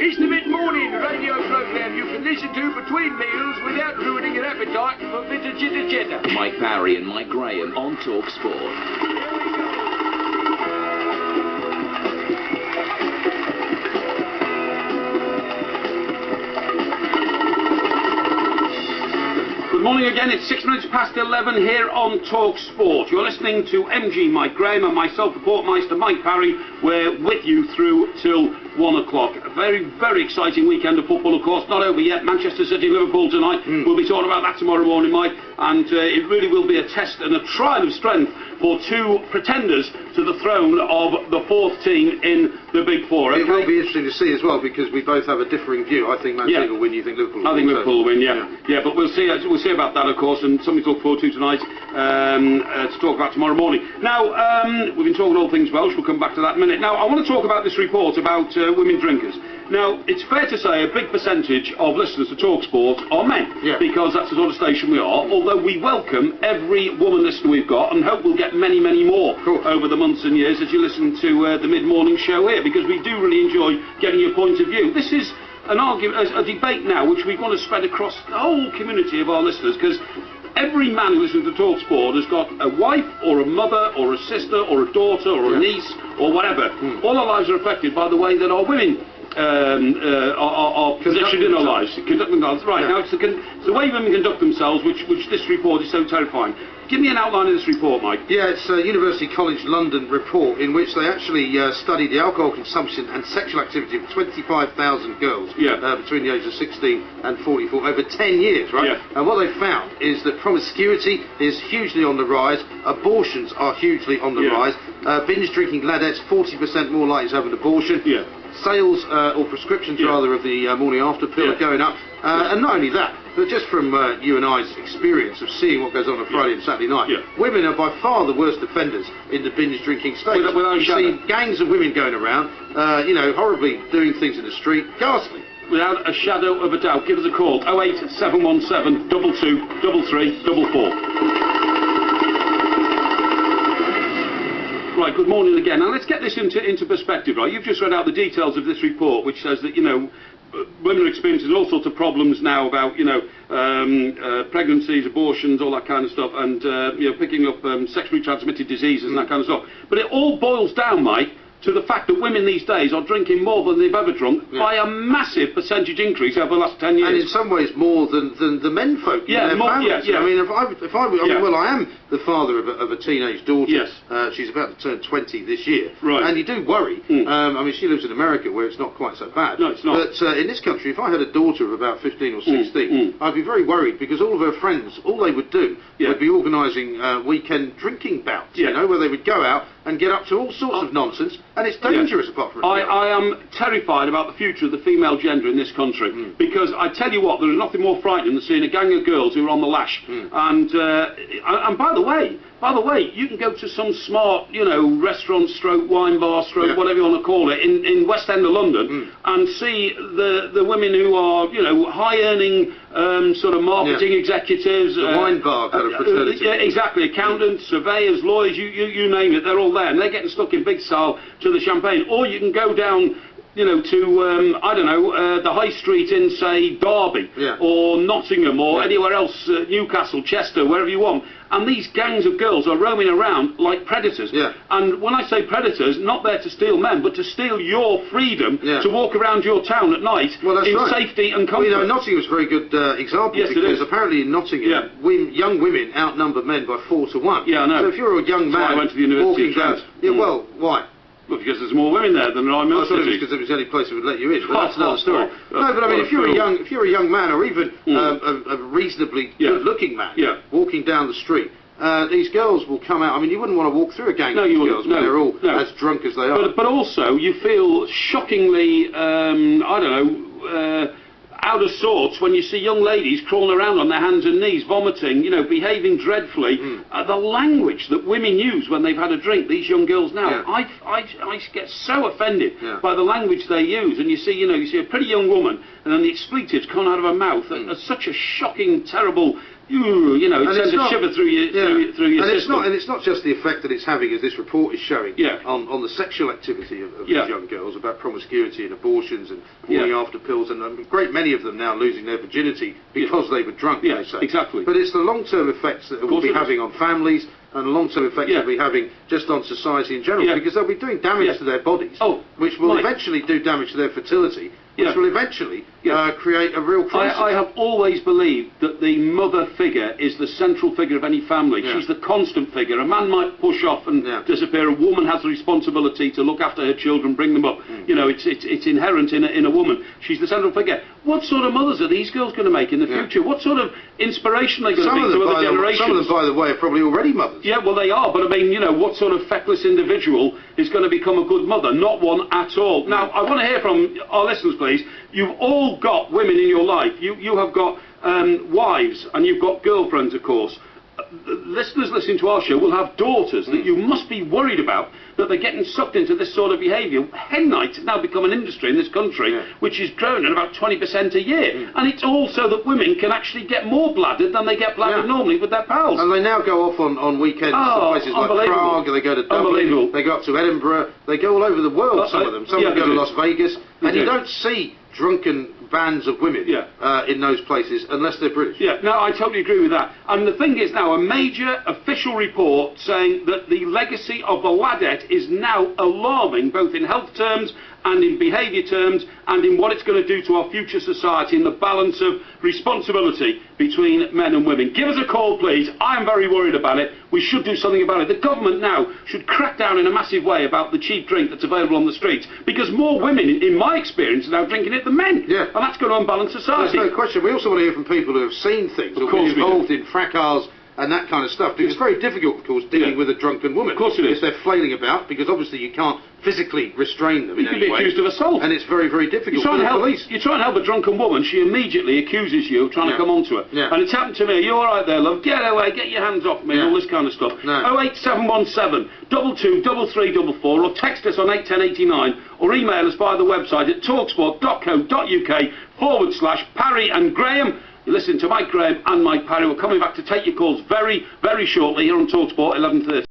It's the mid-morning radio programme you can listen to between meals without ruining your appetite for a bit of chitter-chatter. Mike Parry and Mike Graham on talksport. Good morning again, it's 6 minutes past 11 here on talksport. You're listening to MG Mike Graham and myself, the Portmeister Mike Parry. We're with you through till 1 o'clock. A very, very exciting weekend of football, of course. Not over yet. Manchester City, Liverpool tonight. We'll be talking about that tomorrow morning, Mike. And it really will be a test and a trial of strength for two pretenders to the throne of the fourth team in the Big Four. Okay? It will be interesting to see as well, because we both have a differing view. I think Man City will win. You think Liverpool will win? I think Liverpool will win, yeah. But we'll see about that, of course, and something to look forward to tonight, to talk about tomorrow morning. Now, we've been talking all things Welsh. We'll come back to that in a minute. Now, I want to talk about this report about women drinkers. Now, it's fair to say a big percentage of listeners to TalkSport are men, because that's the sort of station we are, although we welcome every woman listener we've got and hope we'll get many, many more over the months and years as you listen to the mid-morning show here, because we do really enjoy getting your point of view. This is an argument, a debate now which we want to spread across the whole community of our listeners, because every man who listens to TalkSport has got a wife or a mother or a sister or a daughter or a niece or whatever. All our lives are affected by the way that our women are positioned in our lives, conducting themselves. Right, now it's the way women conduct themselves which this report is so terrifying. Give me an outline of this report, Mike. Yeah, it's a University College London report in which they actually studied the alcohol consumption and sexual activity of 25,000 girls between the ages of 16 and 44 over 10 years, right? And what they found is that promiscuity is hugely on the rise, abortions are hugely on the rise, binge drinking ladettes 40% more likely to have an abortion, sales or prescriptions rather of the morning after pill are going up, and not only that, but just from you and I's experience of seeing what goes on Friday and Saturday night, women are by far the worst offenders in the binge drinking stage. You see gangs of women going around, horribly doing things in the street, ghastly. Without a shadow of a doubt, give us a call, 08717 22 33 44. Right, good morning again. Now let's get this into perspective, right? You've just read out the details of this report, which says that, women are experiencing all sorts of problems now about, pregnancies, abortions, all that kind of stuff, and, picking up sexually transmitted diseases and that kind of stuff. But it all boils down, Mike, to the fact that women these days are drinking more than they've ever drunk by a massive percentage increase over the last 10 years. And in some ways more than the men folk in their families. I mean, I am the father of a teenage daughter. She's about to turn 20 this year. Right. And you do worry. I mean, she lives in America where it's not quite so bad. No, it's not. But in this country, if I had a daughter of about 15 or 16, I'd be very worried, because all of her friends, all they would do would be organising weekend drinking bouts, where they would go out and get up to all sorts of nonsense, and it's dangerous apart from I am terrified about the future of the female gender in this country, because I tell you what, there is nothing more frightening than seeing a gang of girls who are on the lash. And by the way, you can go to some smart, restaurant stroke, wine bar stroke, whatever you want to call it, in West End of London, and see the women who are, high-earning sort of marketing executives. The wine bar kind of fraternity. Exactly. Accountants, surveyors, lawyers, you name it, they're all there, and they're getting stuck in big style to the champagne. Or you can go down, to, I don't know, the high street in, say, Derby, or Nottingham, or anywhere else, Newcastle, Chester, wherever you want. And these gangs of girls are roaming around like predators. And when I say predators, not there to steal men, but to steal your freedom to walk around your town at night in safety and comfort. Well, Nottingham's a very good example, because apparently in Nottingham, young women outnumber men by 4 to 1. I know. So if you're a young man walking down... well, why? Well, because there's more women there than there are in Milton. I thought it was because it was the only place that would let you in. But that's another story. No, but I mean, if you're a young man, or even a reasonably good-looking man, walking down the street, these girls will come out. I mean, you wouldn't want to walk through a gang of girls when they're all as drunk as they are. But also, you feel shockingly, I don't know, out of sorts when you see young ladies crawling around on their hands and knees, vomiting, behaving dreadfully. The language that women use when they've had a drink, these young girls now, I get so offended by the language they use. And you see a pretty young woman, and then the expletives come out of her mouth at such a shocking, terrible you know, it sends a shiver through your and system. it's not just the effect that it's having, as this report is showing, on the sexual activity of these young girls, about promiscuity and abortions and falling after pills, and a great many of them now losing their virginity because they were drunk, they say. Exactly. But it's the long-term effects that it will be having on families, and the long-term effects it'll be having just on society in general, because they'll be doing damage to their bodies, which will eventually do damage to their fertility, which will eventually create a real crisis. I have always believed that the mother figure is the central figure of any family. She's the constant figure. A man might push off and disappear. A woman has the responsibility to look after her children, bring them up. You know, it's inherent in a woman. She's the central figure. What sort of mothers are these girls going to make in the future? What sort of inspiration are they going to be to other generations? Some of them, by the way, are probably already mothers. Yeah, well, they are. But I mean, you know, what sort of feckless individual is going to become a good mother? Not one at all. Now, I want to hear from our listeners, please. You've all got women in your life. You have got wives, and you've got girlfriends, of course. Listeners listening to our show will have daughters that you must be worried about, that they're getting sucked into this sort of behaviour. Hen nights have now become an industry in this country which is growing at about 20% a year, and it's also that women can actually get more bladdered than they get bladdered normally with their pals. And they now go off on weekends to places like Prague, they go to Dublin, they go up to Edinburgh, they go all over the world, some of them. Some of them go to Las Vegas, and you don't see drunken bands of women in those places unless they're British. Yeah, no, I totally agree with that. And the thing is now, a major official report saying that the legacy of the ladette is now alarming, both in health terms and in behaviour terms, and in what it's going to do to our future society and the balance of responsibility between men and women. Give us a call, please. I'm very worried about it. We should do something about it. The government now should crack down in a massive way about the cheap drink that's available on the streets, because more women, in my experience, are now drinking it than men. Yeah. And that's going to unbalance society. There's no question. We also want to hear from people who have seen things, or been involved in fracas and that kind of stuff, because it's very difficult, of course, dealing with a drunken woman. Of course it is. If they're flailing about, because obviously you can't physically restrain them in any way. You could be accused of assault. And it's very, very difficult for the police. You try and help a drunken woman, she immediately accuses you of trying to come onto her. Yeah. And it's happened to me. Are you all right there, love? Get away, get your hands off me, all this kind of stuff. 08717 223344, or text us on 81089, or email us via the website at talksport.co.uk/Parry and Graham. You listen to Mike Graham and Mike Parry. We're coming back to take your calls very, very shortly here on Talksport 11:30.